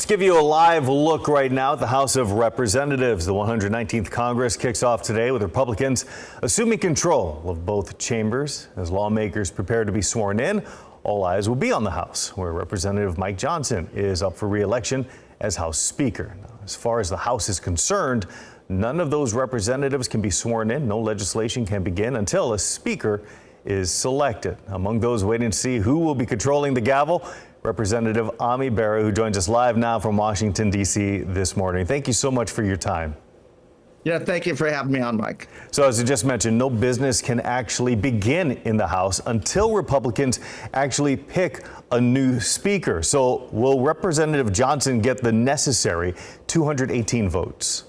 Let's give you a live look right now at the House of Representatives. The 119th Congress kicks off today with Republicans assuming control of both chambers. As lawmakers prepare to be sworn in, all eyes will be on the House, where Representative Mike Johnson is up for re-election as House Speaker. Now, as far as the House is concerned, none of those representatives can be sworn in. No legislation can begin until a Speaker is selected. Among those waiting to see who will be controlling the gavel, Representative Ami Bera, who joins us live now from Washington, D.C. this morning. Thank you so much for your time. Yeah, thank you for having me on, Mike. So as I just mentioned, no business can actually begin in the House until Republicans actually pick a new speaker. So will Representative Johnson get the necessary 218 votes?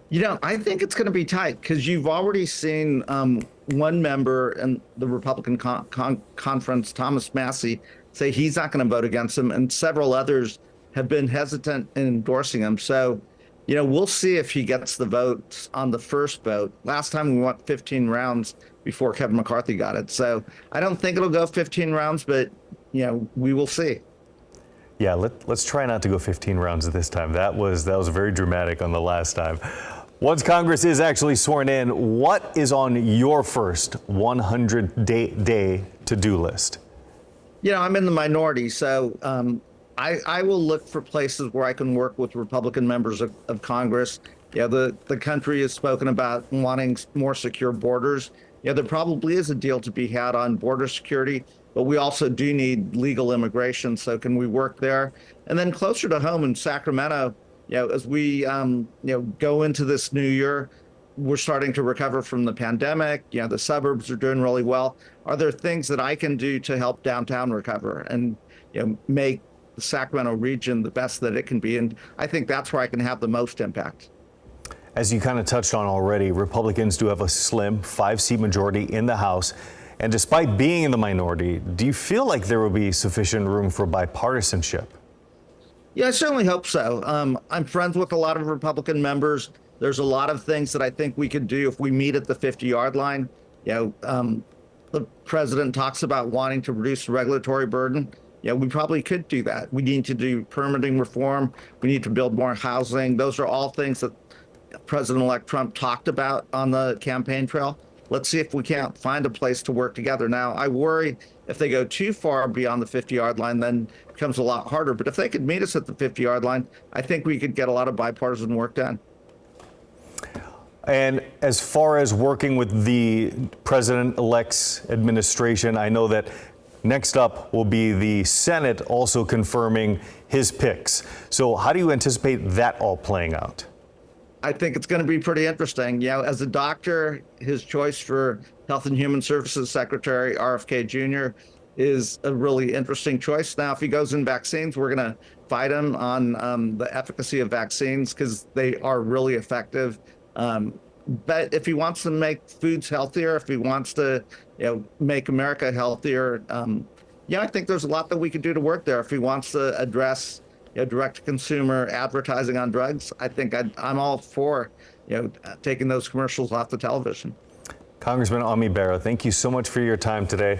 You know, I think it's going to be tight because you've already seen one member in the Republican conference, Thomas Massie, say he's not going to vote against him, and several others have been hesitant in endorsing him. So, you know, we'll see if he gets the votes on the first vote. Last time we went 15 rounds before Kevin McCarthy got it. So I don't think it'll go 15 rounds, but, you know, we will see. Yeah, let's try not to go 15 rounds this time. That was very dramatic on the last time. Once Congress is actually sworn in, what is on your first 100-day to-do list? You know, I'm in the minority, so I will look for places where I can work with Republican members of Congress. You know, the country has spoken about wanting more secure borders. You know, there probably is a deal to be had on border security, but we also do need legal immigration. So can we work there? And then closer to home in Sacramento, you know, as we go into this new year, we're starting to recover from the pandemic. You know, the suburbs are doing really well. Are there things that I can do to help downtown recover and, you know, make the Sacramento region the best that it can be? And I think that's where I can have the most impact. As you kind of touched on already, Republicans do have a slim 5-seat majority in the House. And despite being in the minority, do you feel like there will be sufficient room for bipartisanship? Yeah, I certainly hope so. I'm friends with a lot of Republican members. There's a lot of things that I think we could do if we meet at the 50-yard line. You know, the president talks about wanting to reduce the regulatory burden. Yeah, we probably could do that. We need to do permitting reform. We need to build more housing. Those are all things that President-elect Trump talked about on the campaign trail. Let's see if we can't find a place to work together. Now, I worry if they go too far beyond the 50-yard line, then it becomes a lot harder. But if they could meet us at the 50-yard line, I think we could get a lot of bipartisan work done. And as far as working with the president-elect's administration, I know that next up will be the Senate also confirming his picks. So how do you anticipate that all playing out? I think it's going to be pretty interesting. You know, as a doctor, his choice for Health and Human Services Secretary, RFK Jr., is a really interesting choice. Now, if he goes in vaccines, we're going to fight him on the efficacy of vaccines because they are really effective. But if he wants to make foods healthier, if he wants to, you know, make America healthier, yeah, I think there's a lot that we could do to work there. If he wants to address, you know, direct-to-consumer advertising on drugs, I think I'm all for, you know, taking those commercials off the television. Congressman Ami Bera, thank you so much for your time today.